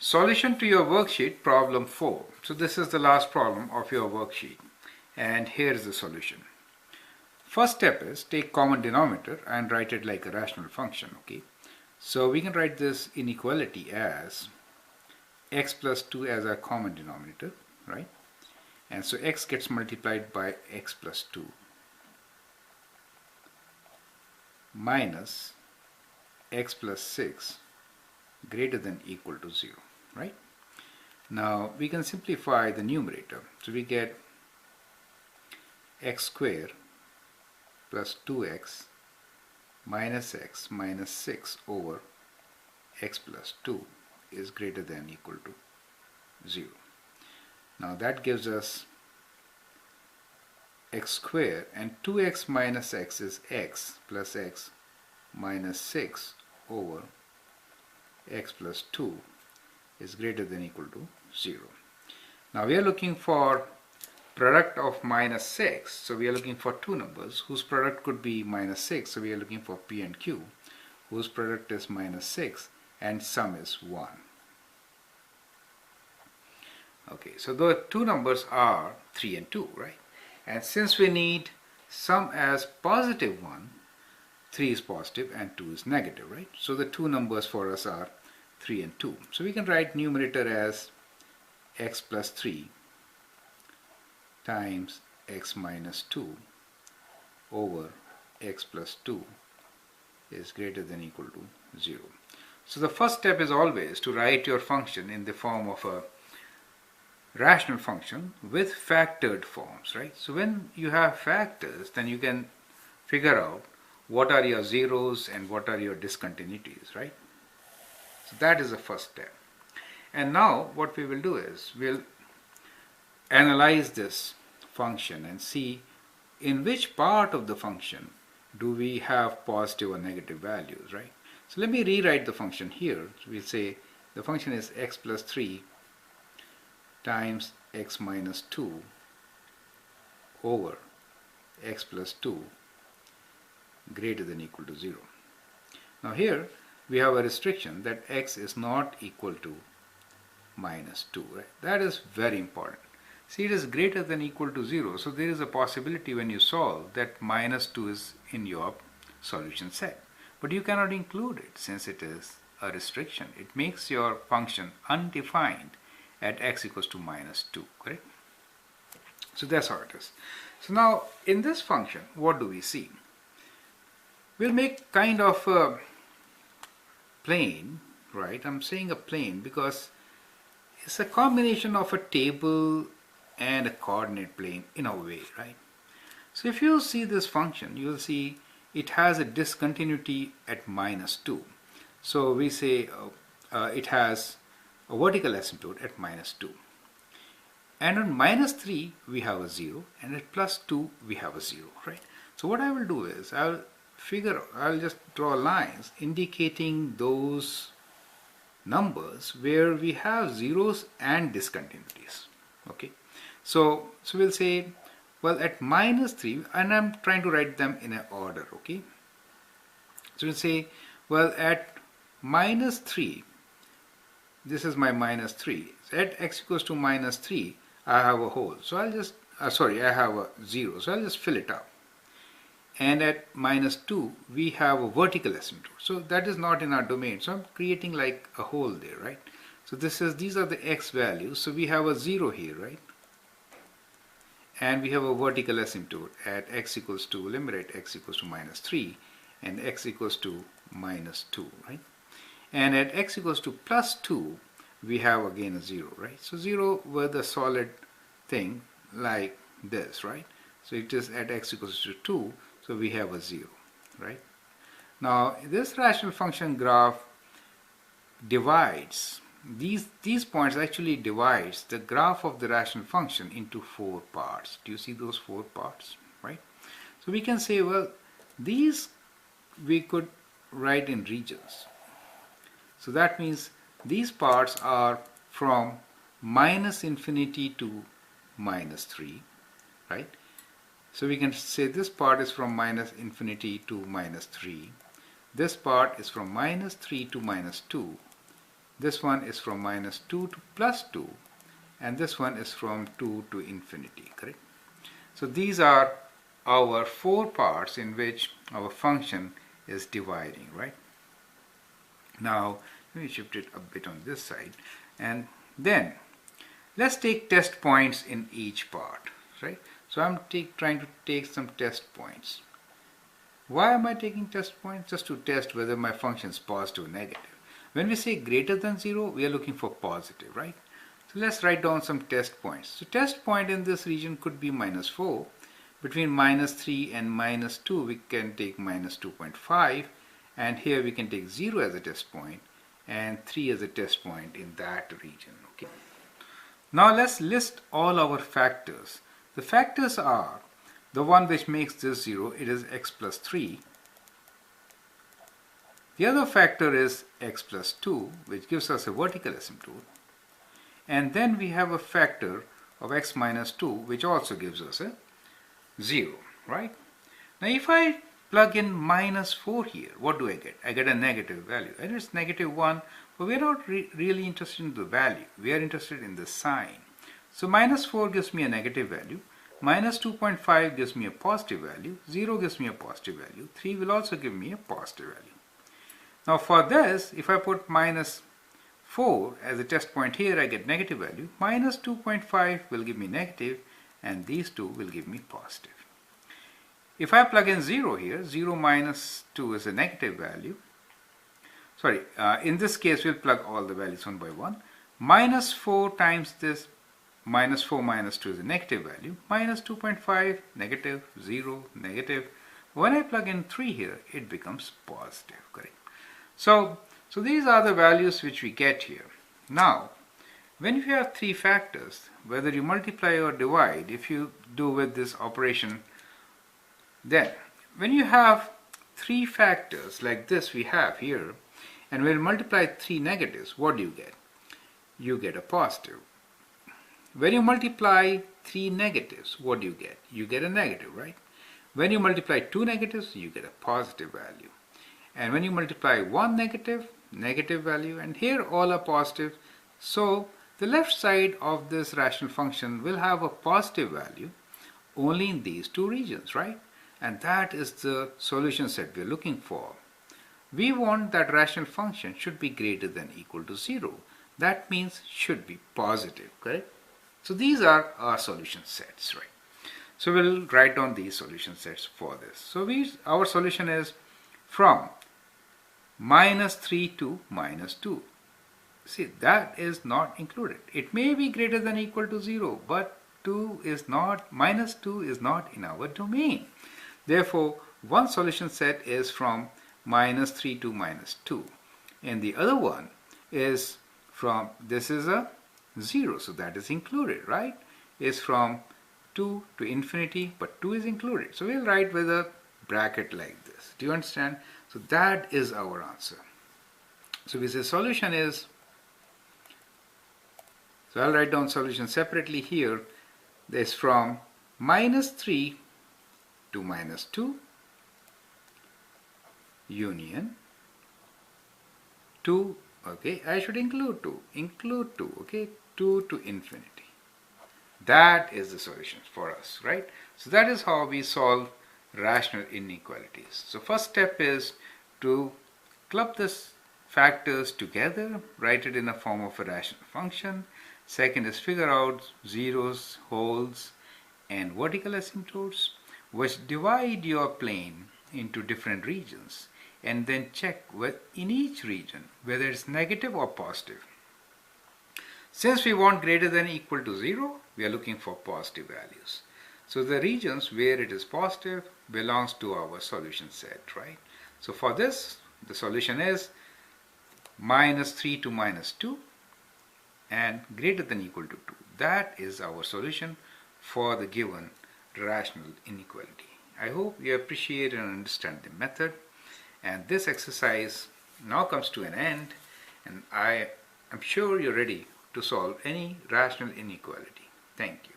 Solution to your worksheet problem 4. So this is the last problem of your worksheet and here is the solution. First step is take common denominator and write it like a rational function. Okay, so we can write this inequality as x plus 2 as our common denominator, right? And so x gets multiplied by x plus 2 minus x plus 6 greater than equal to 0, right? Now we can simplify the numerator. So we get x squared plus 2x minus x minus 6 over x plus 2 is greater than equal to 0. Now that gives us x squared, and 2x minus x is x plus x minus 6 over x plus 2 is greater than equal to 0. Now we are looking for product of minus 6, so we are looking for two numbers whose product could be minus 6, so we are looking for p and q, whose product is minus 6 and sum is 1. Okay, so the two numbers are 3 and 2, right? And since we need sum as positive 1, 3 is positive and 2 is negative, right? So the two numbers for us are 3 and 2. So we can write numerator as x plus 3 times x minus 2 over x plus 2 is greater than equal to 0. So the first step is always to write your function in the form of a rational function with factored forms, right? So when you have factors, then you can figure out what are your zeros and what are your discontinuities, right? So that is the first step. And now what we will do is we'll analyze this function and see in which part of the function do we have positive or negative values, right? So let me rewrite the function here. So we'll say the function is x plus 3 times x minus 2 over x plus 2 greater than equal to 0. Now here we have a restriction that x is not equal to minus 2, right? That is very important. See, it is greater than equal to 0, so there is a possibility when you solve that minus 2 is in your solution set. But you cannot include it since it is a restriction. It makes your function undefined at x equals to minus 2, correct? So that's how it is. So now in this function, what do we see? We'll make kind of a plane, right? I'm saying a plane because it's a combination of a table and a coordinate plane in a way, right? So if you see this function, you'll see it has a discontinuity at minus 2. So we say it has a vertical asymptote at minus 2. And on minus 3 we have a 0, and at plus 2 we have a 0, right? So what I will do is I'll just draw lines indicating those numbers where we have zeros and discontinuities. Okay, so we'll say, well, at minus 3, and I'm trying to write them in an order. Okay, so we'll say, well, at minus 3, this is my minus 3. So at x equals to minus 3, I have a hole. So I'll just, I have a 0. So I'll just fill it up. And at minus 2, we have a vertical asymptote. So that is not in our domain. So I'm creating like a hole there, right? So these are the x values. So we have a 0 here, right? And we have a vertical asymptote at x equals to, limit at x equals to minus 3 and x equals to minus 2, right? And at x equals to plus 2, we have again a 0, right? So 0 with a solid thing like this, right? So it is at x equals to 2, so we have a 0, right? Now this rational function graph divides, these points actually divides the graph of the rational function into 4 parts. Do you see those 4 parts, right? So we can say, well, these we could write in regions. So that means these parts are from minus infinity to minus 3, right? So we can say this part is from minus infinity to minus 3. This part is from minus 3 to minus 2. this one is from minus 2 to plus 2, and this one is from 2 to infinity, correct? So these are our 4 parts in which our function is dividing, right? Now let me shift it a bit on this side, and then let's take test points in each part, right? So I'm trying to take some test points. Why am I taking test points? Just to test whether my function is positive or negative. When we say greater than 0, we are looking for positive, right? So let's write down some test points. So test point in this region could be minus 4. Between minus 3 and minus 2, we can take minus 2.5. And here we can take 0 as a test point and 3 as a test point in that region. Okay. Now let's list all our factors. The factors are the one which makes this 0, it is x plus 3. The other factor is x plus 2, which gives us a vertical asymptote. And then we have a factor of x minus 2, which also gives us a 0, right? Now if I plug in minus 4 here, what do I get? I get a negative value. And it's negative 1, but we're not really interested in the value. We are interested in the sign. So minus 4 gives me a negative value. Minus 2.5 gives me a positive value. 0 gives me a positive value. 3 will also give me a positive value. Now for this, if I put minus 4 as a test point here, I get negative value. Minus 2.5 will give me negative, and these two will give me positive. If I plug in 0 here, 0 minus 2 is a negative value. Sorry, in this case we'll plug all the values one by one. Minus 4 times this, minus 4 minus 2 is a negative value. Minus 2.5, negative, 0, negative. When I plug in 3 here, it becomes positive, correct? So these are the values which we get here. Now, when you have 3 factors, whether you multiply or divide, if you do with this operation, then when you have 3 factors like this we have here, and when you multiply 3 negatives, what do you get? You get a positive. When you multiply 3 negatives, what do you get? You get a negative, right? When you multiply 2 negatives, you get a positive value. And when you multiply 1 negative, negative value, and here all are positive. So the left side of this rational function will have a positive value only in these 2 regions, right? And that is the solution set we're looking for. We want that rational function should be greater than or equal to 0. That means should be positive, correct? So these are our solution sets, right? So we'll write down these solution sets for this. So our solution is from minus 3 to minus 2. See, that is not included. It may be greater than or equal to 0, but minus 2 is not in our domain. Therefore, one solution set is from minus 3 to minus 2. And the other one is from, this is a 0, so that is included, right? Is from 2 to infinity, but 2 is included. So we'll write with a bracket like this. Do you understand? So that is our answer. So we say solution is, so I'll write down solution separately here. This from minus 3 to minus 2 union 2, okay, I should include 2, okay, 2 to infinity. That is the solution for us, right? So that is how we solve rational inequalities. So first step is to club these factors together, write it in the form of a rational function. Second is figure out zeros, holes, and vertical asymptotes, which divide your plane into different regions, and then check in each region whether it's negative or positive. Since we want greater than or equal to 0, we are looking for positive values. So the regions where it is positive belongs to our solution set, right? So for this, the solution is minus 3 to minus 2 and greater than or equal to 2. That is our solution for the given rational inequality. I hope you appreciate and understand the method, and this exercise now comes to an end, and I am sure you're ready to solve any rational inequality. Thank you.